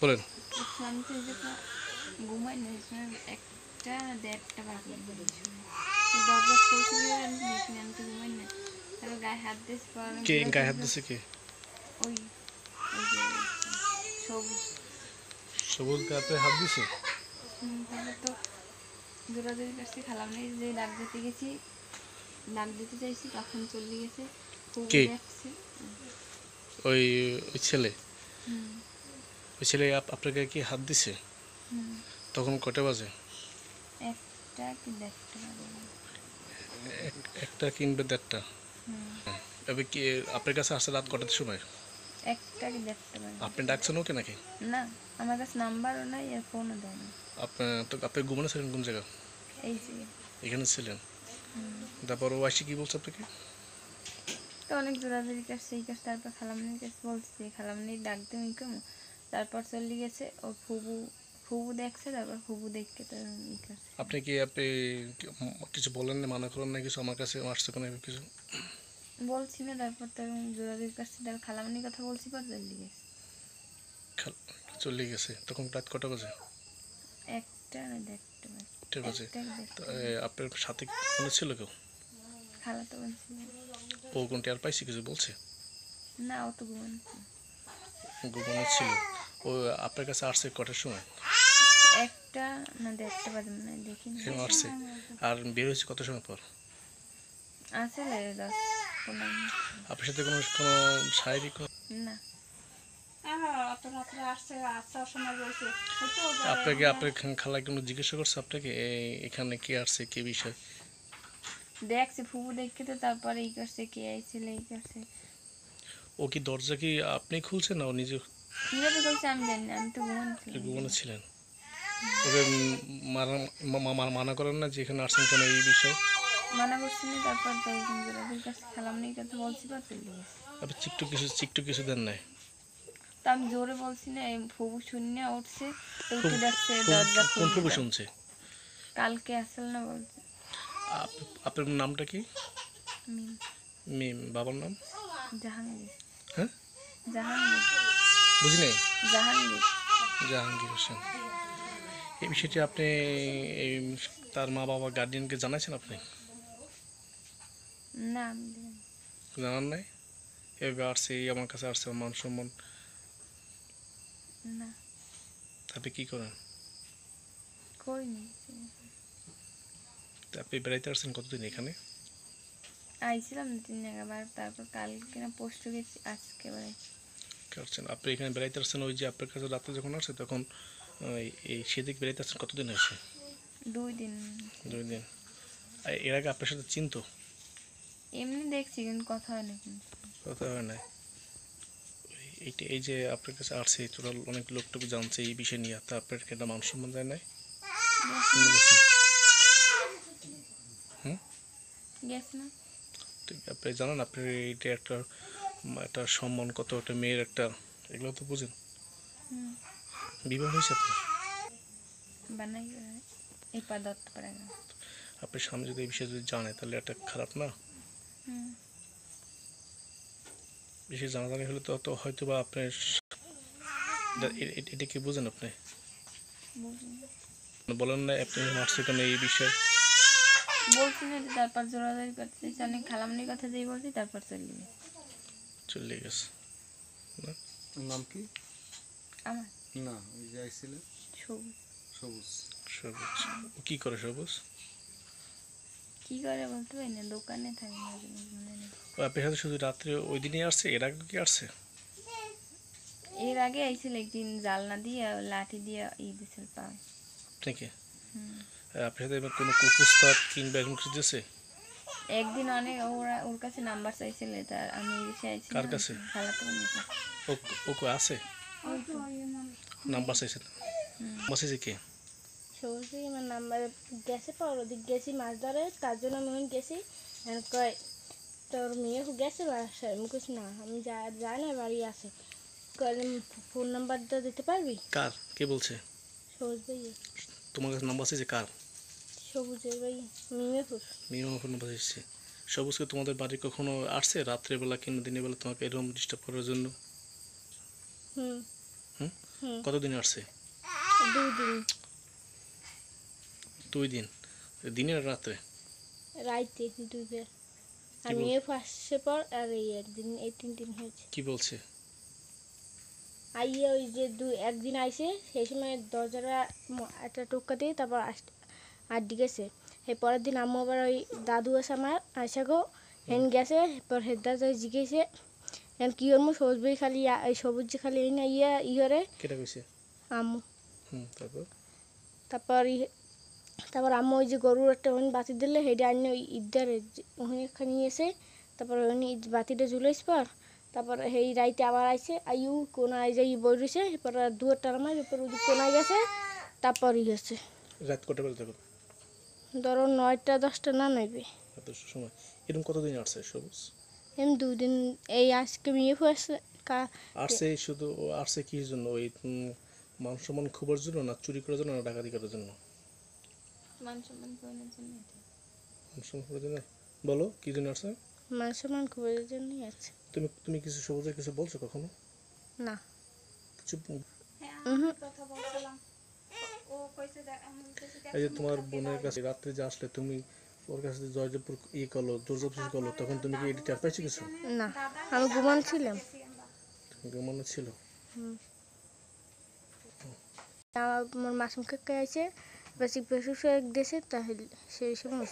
বলেন। শান্তি যখন ঘুমাই না একটা দেড়টা বাজে দরজা খুলছি কি আমি দেখি আমি তো ঘুমাই না তারপর গায়ে হাত দিয়েছি কে গায়ে হাত দিছে কে? ওই ওই যে সবুজ সবুজ গায়ে হাত দিছে। তারপর তো জোরাজোরি করছি খালাম নেই যে ডাক দিতে গেছি ডাক দিতে চাইছি তখন চলে গেছে খুব কে? দেখছে ওই ওই ছেলে ওই ছেলে আপনাকে কি হাত দিছে? তখন কটা বাজে? একটা কি দেড়টা বাজে। একটা কিংবা দেড়টা। তবে কি আপনার কাছে আসছে রাত কটার সময়? একটা কি দেড়টা বাজে। আপনি ডাকছেন ওকে নাকি? না আমার কাছে নাম্বারও নাই আর ফোনও দেয় না। আপনি ঘুমানো ছিলেন কোন জায়গা? এই যে এখানে ছিলেন। তারপর ও আসি কি বলছে আপনাকে? তো অনেক জোরাজোরি কাছে এই কাছে তারপর খালামনির কাছে বলছি খালামনি ডাক দেবো কেমন তারপর চলে গেছে ও ফুবু দেখছে তারপর ফুবু দেখতে তো ই করছে। আপনি কিছু বলেন না, মানা করেন না কিছু? আমার কাছে আসছে কোনো কিছু বলছি না তারপর তো জোরাজোরি কাছে তার খালামনির কথা বলছি পর চলে গেছে। চলে গেছে। তখন রাত কটা বাজে? একটা না দেড়টা বাজে। একটা বাজে। একটা দেড়টা আপনার সাথে কোনো ছিল কেউ? খালা তো বলছি ও কোনটি আর পাইছি কিছু বলছে? না ও তো ঘুমাচ্ছে ঘুমানো ছিল। ও আপনার কাছে আসছে কটার সময়? একটা না দেড়টা বাজে মনে হয় দেখি আসছে। আর বের হয়েছে কত সময় পর? আসলে 10-15 আপনার সাথে কোনো কোনো শারীরিক না আপনাকে আপনার খালা কোনো জিজ্ঞাসা করছে আপনাকে এখানে কে আসছে কে বিষয়? দেখছে ফুবু দেখতে তো তারপরে এই করছে কে আইছিল এই করছে। ও কি দরজা কি আপনি খুলছেন না ও নিজে? কিভাবে করছে আমি জানি না আমি তো ঘুমানো ছিলেন। ওকে মানা করেন না যে এখানে আসছেন কেন এই বিষয়ে? মানা করছি না তারপর ওদের কাছে খেলাম নেই কথা বলছি পর চলে গেছে। আপনি চিকটু কিছু দেন নাই? তো আমি জোরে বলছি না এই ফুবু শূন্য উঠছে তো উঠে দেখছে দরজা কোন ফুবু খুলে শুনছে? কালকে আসল না বলছে। আপনার নামটা কি? মিম মিম। বাবার নাম? জাহাঙ্গীর। হ্যাঁ জাহাঙ্গীর বুঝি নাই। জাহাঙ্গীর জাহাঙ্গীর হোসেন। এই বিষয়টি আপনি এই তার মা বাবা গার্ডিয়ানকে জানাইছেন আপনি? না আমি জানি না। জানান নাই? এভাবে আসছে এই আমার কাছে আসছে মান সম্মান না আপনি কী করেন? করিনি আপনি বেড়াইতে আসছেন কতদিন এখানে? আইছিলাম 2-3 বার তারপর কালকে না পোস্ট গেছি আজকে বাড়ি আসছেন আপনি এখানে বেড়াইতে আসছেন ওই যে আপনার কাছে রাত্রে যখন আসছে তখন এই সেদিক বেড়াইতে আসছেন কতদিন হয়েছে? 2 দিন। 2 দিন। এর আগে আপনার সাথে চিনতো? এমনি দেখছি কিন্তু কথা হয় না কিন্তু কথা হয় না। এইটা এই যে আপনার কাছে আসছে টোটাল অনেক লোকটুকু জানছে এই বিষয় নিয়ে, তা আপনার একটা মান সম্মান যায় নাই? গেছে না ঠিক আপনি জানেন আপনার এইটা একটা একটা সম্মান কত একটা মেয়ের একটা এগুলো তো বুঝেন। বিবাহ হয়েছে আপনার? বানাই এই পা দত্ত পারে না। আপনার স্বামী যদি এই বিষয়ে যদি জানে তাহলে একটা খারাপ না? বেশি জানাজানি হলে তো হয়তো বা আপনার এটা কি বুঝেন আপনি? বলেন না আপনি মারছে কেন এই বিষয়ে? বলছি না তারপর জোরাজোরি করতে অনেক খালামনির কথা যেই বলছি তারপর চলে গেছে। না নাম কি? আমার না ওই যে আইছিল সবুজ সবুজ। সবুজ। ও কি করে সবুজ? কি করে বলতে পারি না দোকানে থাকে মনে নেই। ও আপনার সাথে শুধু রাত্রে ওই দিনই আসছে? এর আগে কি আসছে? এর আগে আইছিল একদিন জালনা দিয়ে লাঠি দিয়ে দিছিল পায়। নাকি আপনার সাথে কোনো কুপ্রস্তাব কিংবা এরকম কিছু দিয়েছে? একদিন অনেক ওর কাছে নাম্বার চাইছিল তার আমি এই বিষয়ে আইছি কার কাছে? খালাতো বোনের কাছে। ও আছে নাম্বার চাইছে? চাইছে কে? সবুজ আমার নাম্বার গেছে পর ওদিক গেছি মাছ ধরে তার জন্য আমি গেছি কয় তোর মেয়ে গেছে বাসায় আমি কিছু না আমি যাই না বাড়ি আছে কয় ফোন নাম্বারটা দিতে পারবি? কার? কে বলছে? সবুজ ভাইয়া। তোমার কাছে নাম্বার চাইছে কার? সবুজের ভাই মিমেপুর। মিনিমাম নাম্বার চাইছে। সবুজকে তোমাদের বাড়ি কখনো আসছে রাত্রেবেলা কিংবা দিনের বেলা তোমাকে এরকম ডিস্টার্ব করার জন্য? হুম হুম হুম। কতদিন আসছে? 2 দিন 2 দিন। দিনে আর রাত্রে? রাইতে 2 বের। কি আমি বল- এ ফাঁসছে পর আর এই একদিন এই 3 দিন হয়েছে। কি বলছে? আইয়ে ওই যে একদিন আইসে সেই সময় দরজাটা একটা টোক্কা দিয়ে তারপর আর গেছে। এই পরের দিন আম্মু আবার ওই দাদু আছে আমার আইসা গো হেন গেছে এরপর হেদার জিজ্ঞেসে হেন কি করবো সবুজ খালি এই সবুজ খালি এই না ইহরে কেটা কইছে? আম্মু। তারপর? তারপর আম্মু ওই যে গরুর একটা ওখানে বাতি দিলে হেডে আনি ওই ইদারে ওখানে খানি এসে তারপর ওখানে বাতিটা ঝুলাইস পর তারপর সেই রাইতে আবার আইসে আইউ কোনায় যাই বই রয়েছে এরপর দুয়ারটা আমার এরপর ওই কোনায় গেছে তারপর গেছে রাত কটা বেলা তখন? ধরো 9টা 10টা না নাইবে এত সময়? এরকম কতদিন আসছে সবুজ? এমনি 2 দিন এই আজকে মেয়ে ফুয়েছে আসছে শুধু আসছে কি জন্য? ওই মান সম্মান খবর জন্য, না চুরি করার জন্য, না ডাকাতি করার জন্য? মান সম্মান করানোর জন্য মান সম্মান করার জন্য। বলো কি জন্য আসছে? মান সম্মান খবরের জন্যই আছে। তুমি তুমি কিছু সবুজের কিছু বলছো কখনো? না কিছু কথা বলছিলাম ও কইছে এই যে তোমার বোনের কাছে রাত্রে যে আসলে তুমি ওর কাছে যে জয়জপুর করলো জোরজবরদস্তি করলো তখন তুমি কি এটি টের পাইছো কিছু? না আমি ঘুমান ছিলাম। মনে ছিল? আমার মাসুম কাকা আছে বেশি বেশি দেশে তাহলে সেই সময়